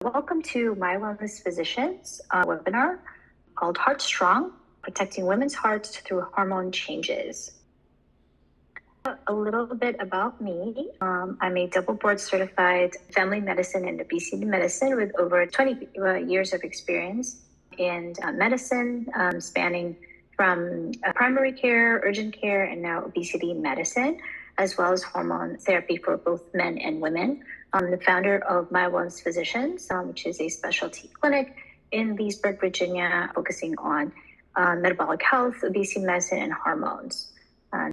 Welcome to My Wellness Physicians webinar called Heart Strong, Protecting Women's Hearts Through Hormone Changes. A little bit about me. I'm a double board certified family medicine and obesity medicine with over 20 years of experience in medicine, spanning from primary care, urgent care, and now obesity medicine, as well as hormone therapy for both men and women. I'm the founder of My Wellness Physicians, which is a specialty clinic in Leesburg, Virginia, focusing on metabolic health, obesity medicine, and hormones. All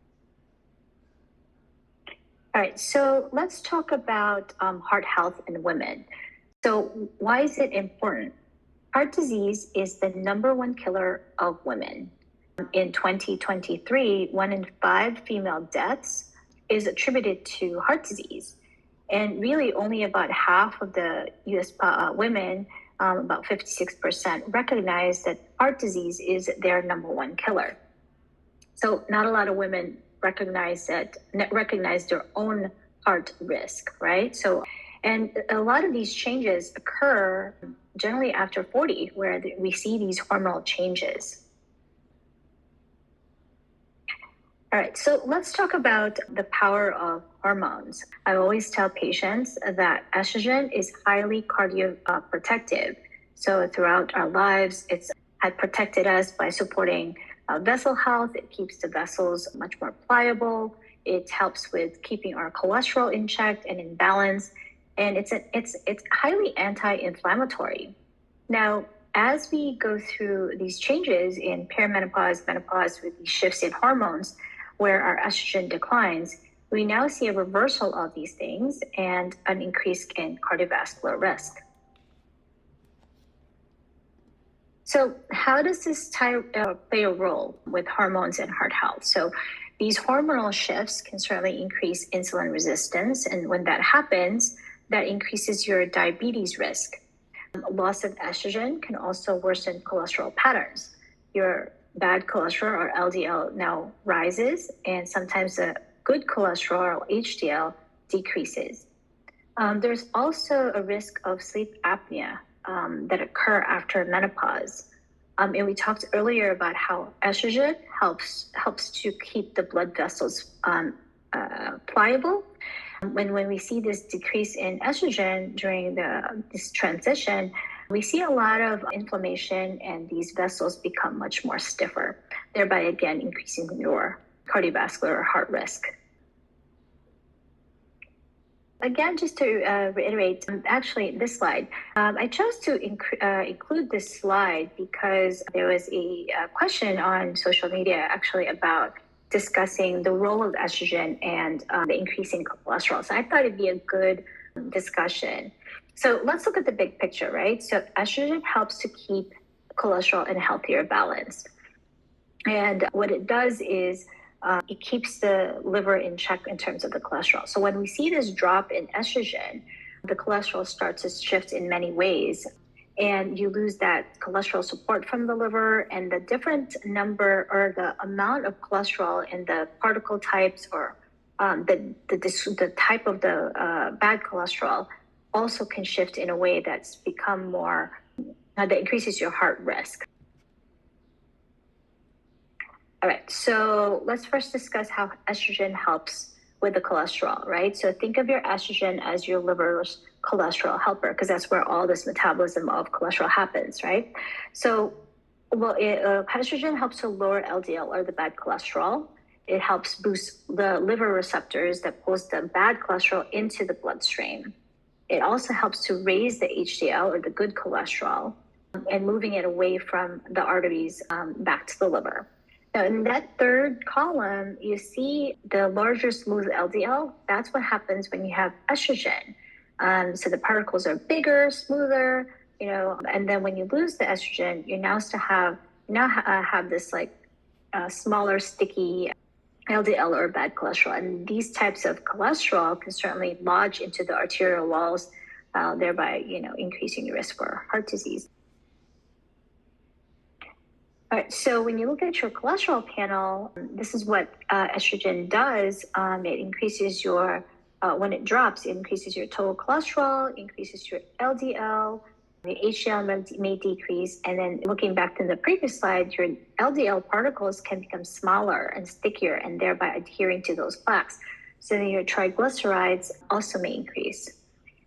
right, so let's talk about heart health in women. So why is it important? Heart disease is the #1 killer of women. In 2023, 1 in 5 female deaths is attributed to heart disease. And really only about half of the US women, about 56%, recognize that heart disease is their #1 killer. So not a lot of women recognize their own heart risk, right? So, and a lot of these changes occur generally after 40, where we see these hormonal changes. All right, so let's talk about the power of hormones. I always tell patients that estrogen is highly cardioprotective. So throughout our lives, it's had protected us by supporting vessel health. It keeps the vessels much more pliable. It helps with keeping our cholesterol in check and in balance. And it's highly anti-inflammatory. Now, as we go through these changes in perimenopause, menopause, with these shifts in hormones, where our estrogen declines, we now see a reversal of these things and an increase in cardiovascular risk. So how does this play a role with hormones and heart health? So these hormonal shifts can certainly increase insulin resistance. And when that happens, that increases your diabetes risk. Loss of estrogen can also worsen cholesterol patterns. Your bad cholesterol, or LDL, now rises, and sometimes the good cholesterol, or HDL, decreases. There's also a risk of sleep apnea that occur after menopause. And we talked earlier about how estrogen helps to keep the blood vessels pliable. When we see this decrease in estrogen during this transition, we see a lot of inflammation, and these vessels become much more stiffer, thereby again increasing your cardiovascular or heart risk. Again, just to reiterate, actually this slide, I chose to include this slide because there was a question on social media actually about discussing the role of estrogen and the increasing cholesterol. So I thought it'd be a good discussion. So let's look at the big picture, right? So estrogen helps to keep cholesterol in a healthier balance. And what it does is it keeps the liver in check in terms of the cholesterol. So when we see this drop in estrogen, the cholesterol starts to shift in many ways. And you lose that cholesterol support from the liver, and the different number or the amount of cholesterol in the particle types, or the type of the bad cholesterol, also can shift in a way that's become more, that increases your heart risk. All right, so let's first discuss how estrogen helps with the cholesterol, right? So think of your estrogen as your liver's cholesterol helper, because that's where all this metabolism of cholesterol happens, right? So, estrogen helps to lower LDL, or the bad cholesterol. It helps boost the liver receptors that pulls the bad cholesterol into the bloodstream. It also helps to raise the HDL, or the good cholesterol, and moving it away from the arteries back to the liver. Now, in that third column, you see the larger smooth LDL. That's what happens when you have estrogen. So the particles are bigger, smoother, and then when you lose the estrogen, you now have this smaller, sticky LDL, or bad cholesterol. And these types of cholesterol can certainly lodge into the arterial walls, thereby, increasing your risk for heart disease. All right, so when you look at your cholesterol panel, this is what estrogen does. It increases your when it drops, it increases your total cholesterol, increases your LDL, the HDL may decrease, and then looking back to the previous slide, your LDL particles can become smaller and stickier and thereby adhering to those plaques. So then your triglycerides also may increase.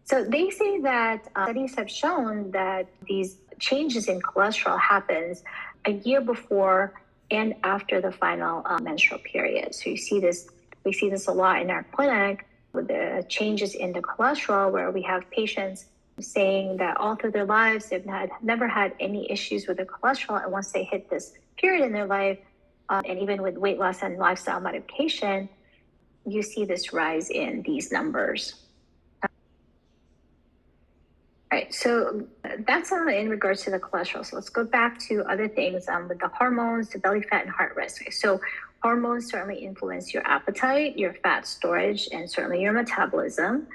So they say that studies have shown that these changes in cholesterol happens a year before and after the final menstrual period. So we see this a lot in our clinic with the changes in the cholesterol, where we have patients saying that all through their lives they've never had any issues with their cholesterol, and once they hit this period in their life, and even with weight loss and lifestyle modification, you see this rise in these numbers. Right, so that's in regards to the cholesterol. So let's go back to other things with the hormones, the belly fat, and heart risk. So hormones certainly influence your appetite, your fat storage, and certainly your metabolism.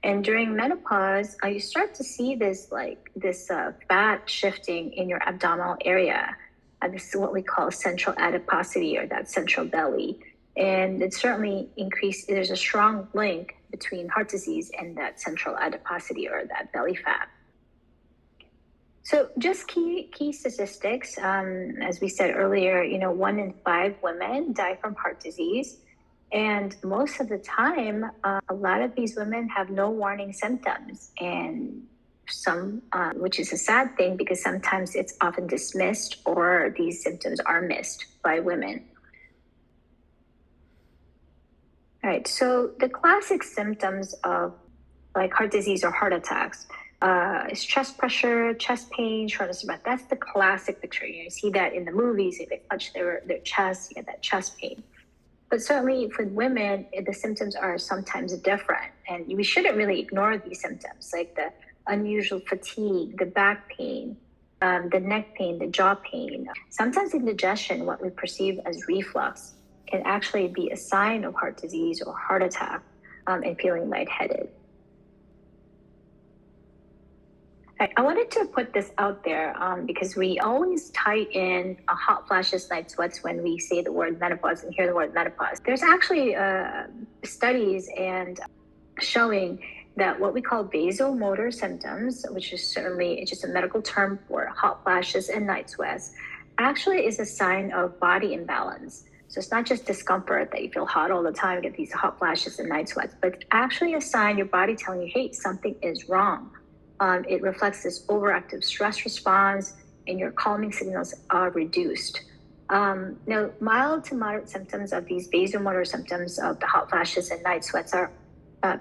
And during menopause, you start to see this fat shifting in your abdominal area. This is what we call central adiposity, or that central belly. And it certainly there's a strong link between heart disease and that central adiposity, or that belly fat. So just key statistics, as we said earlier, 1 in 5 women die from heart disease. And most of the time, a lot of these women have no warning symptoms, and some, which is a sad thing, because sometimes it's often dismissed or these symptoms are missed by women. All right, so the classic symptoms of like heart disease or heart attacks is chest pressure, chest pain, shortness of breath. That's the classic picture. You see that in the movies. If they clutch their chest, you get that chest pain. But certainly for women, the symptoms are sometimes different, and we shouldn't really ignore these symptoms, like the unusual fatigue, the back pain, the neck pain, the jaw pain. Sometimes indigestion, what we perceive as reflux, can actually be a sign of heart disease or heart attack, and feeling lightheaded. I wanted to put this out there because we always tie in hot flashes, night sweats when we say the word menopause and hear the word menopause. There's actually studies and showing that what we call vasomotor symptoms, which is certainly just a medical term for hot flashes and night sweats, actually is a sign of body imbalance. So it's not just discomfort that you feel hot all the time, you get these hot flashes and night sweats, but it's actually a sign your body telling you, hey, something is wrong. It reflects this overactive stress response, and your calming signals are reduced. Now, mild to moderate symptoms of these vasomotor symptoms of the hot flashes and night sweats are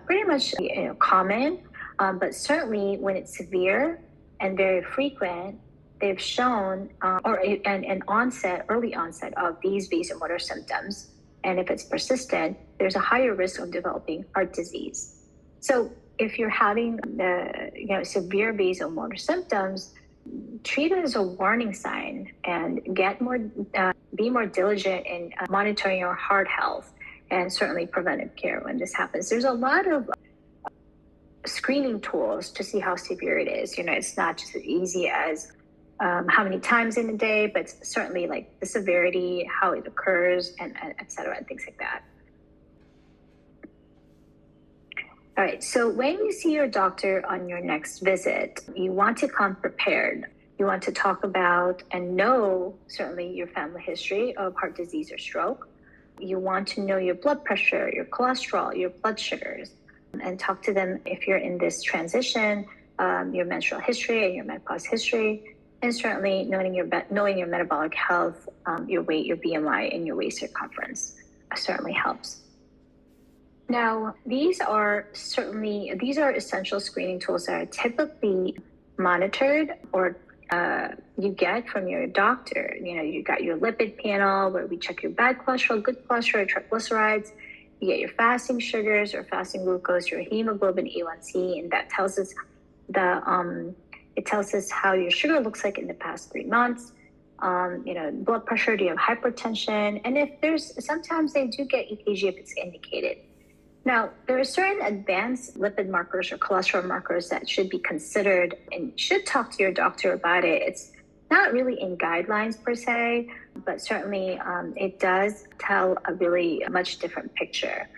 pretty much common, but certainly when it's severe and very frequent, they've shown an early onset of these vasomotor symptoms. And if it's persistent, there's a higher risk of developing heart disease. So if you're having the severe vasomotor symptoms, treat it as a warning sign and be more diligent in monitoring your heart health, and certainly preventive care when this happens. There's a lot of screening tools to see how severe it is. It's not just as easy as how many times in a day, but certainly like the severity, how it occurs, and et cetera, and things like that. All right, so when you see your doctor on your next visit, you want to come prepared. You want to talk about and know certainly your family history of heart disease or stroke. You want to know your blood pressure, your cholesterol, your blood sugars, and talk to them if you're in this transition, your menstrual history and your menopause history, and certainly knowing your metabolic health, your weight, your BMI, and your waist circumference certainly helps. Now, these are essential screening tools that are typically monitored or you get from your doctor. You got your lipid panel where we check your bad cholesterol, good cholesterol, triglycerides. You get your fasting sugars or fasting glucose, your hemoglobin A1C, and that tells us it tells us how your sugar looks like in the past 3 months. Blood pressure, do you have hypertension? And sometimes they do get EKG if it's indicated. Now, there are certain advanced lipid markers or cholesterol markers that should be considered, and should talk to your doctor about it. It's not really in guidelines per se, but certainly it does tell a really much different picture.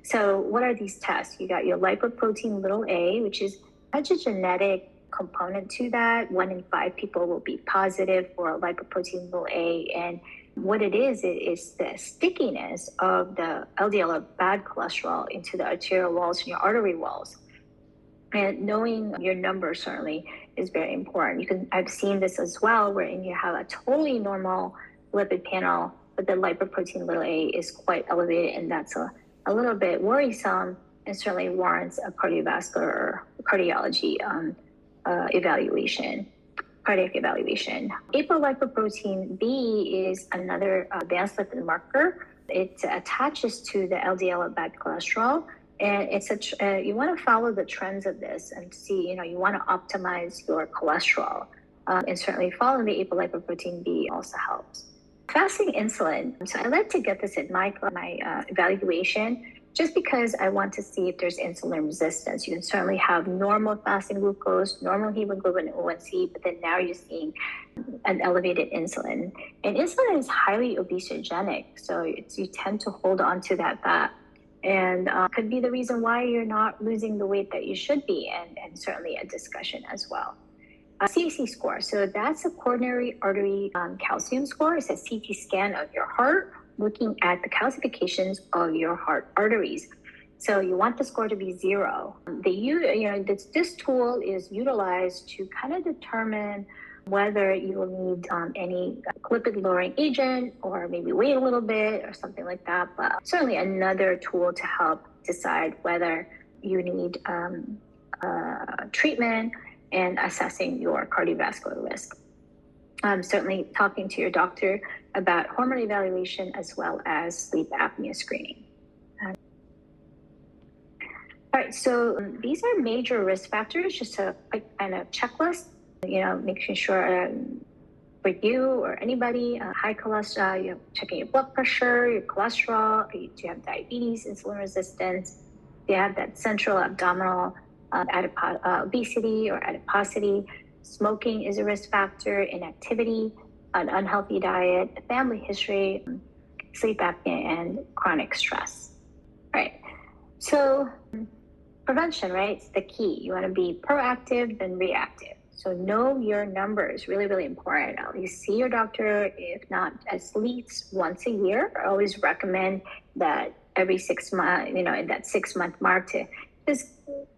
So what are these tests? You got your lipoprotein little a, which is such a genetic component to that. 1 in 5 people will be positive for lipoprotein little a. And what it is the stickiness of the LDL, of bad cholesterol, into the arterial walls and your artery walls. And knowing your number certainly is very important. I've seen this as well, wherein you have a totally normal lipid panel, but the lipoprotein little a is quite elevated, and that's a little bit worrisome, and certainly warrants a cardiovascular cardiology evaluation, cardiac evaluation. Apolipoprotein B is another advanced lipid marker. It attaches to the LDL of bad cholesterol. And you want to follow the trends of this and see, you want to optimize your cholesterol. And certainly following the apolipoprotein B also helps. Fasting insulin. So I like to get this in my evaluation, just because I want to see if there's insulin resistance. You can certainly have normal fasting glucose, normal hemoglobin A1C, but then now you're seeing an elevated insulin. And insulin is highly obesogenic, so you tend to hold on to that fat. And could be the reason why you're not losing the weight that you should be, and certainly a discussion as well. CAC score, so that's a coronary artery calcium score. It's a CT scan of your heart, looking at the calcifications of your heart arteries. So you want the score to be 0. This tool is utilized to kind of determine whether you will need any lipid-lowering agent, or maybe wait a little bit or something like that. But certainly another tool to help decide whether you need treatment and assessing your cardiovascular risk. Certainly talking to your doctor about hormone evaluation as well as sleep apnea screening. All right, so these are major risk factors, just a quick kind of checklist. Making sure for you or anybody, high cholesterol, checking your blood pressure, your cholesterol, do you have diabetes, insulin resistance, do you have that central abdominal obesity or adiposity. Smoking is a risk factor, inactivity, an unhealthy diet, a family history, sleep apnea, and chronic stress. Right. So prevention, right? It's the key. You want to be proactive than reactive. So know your numbers, really, really important. At least see your doctor, if not at least once a year. I always recommend that every 6 months, in that 6-month mark, to just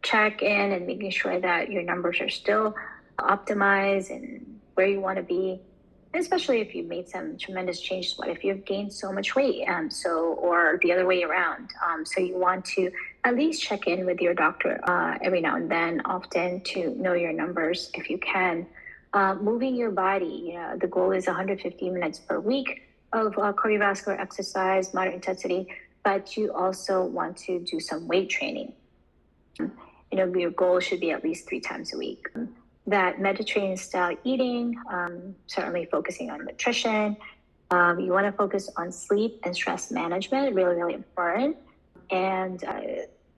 check in and making sure that your numbers are still optimized and where you want to be, especially if you've made some tremendous changes. What if you've gained so much weight, or the other way around? So you want to at least check in with your doctor every now and then, often, to know your numbers if you can. Moving your body, the goal is 150 minutes per week of cardiovascular exercise, moderate intensity, but you also want to do some weight training. Your goal should be at least 3 times a week. That Mediterranean style eating, certainly focusing on nutrition. You want to focus on sleep and stress management, really, really important. And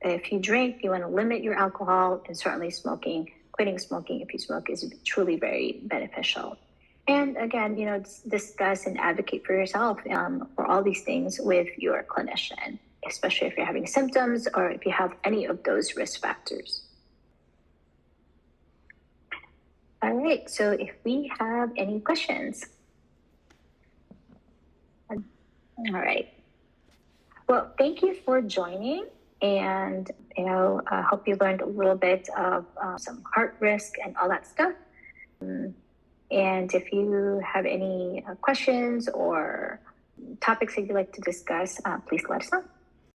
if you drink, you want to limit your alcohol, and certainly smoking. Quitting smoking, if you smoke, is truly very beneficial. And again, discuss and advocate for yourself for all these things with your clinician, especially if you're having symptoms or if you have any of those risk factors. All right, so if we have any questions. All right. Well, thank you for joining, and I hope you learned a little bit of some heart risk and all that stuff. And if you have any questions or topics that you'd like to discuss, please let us know.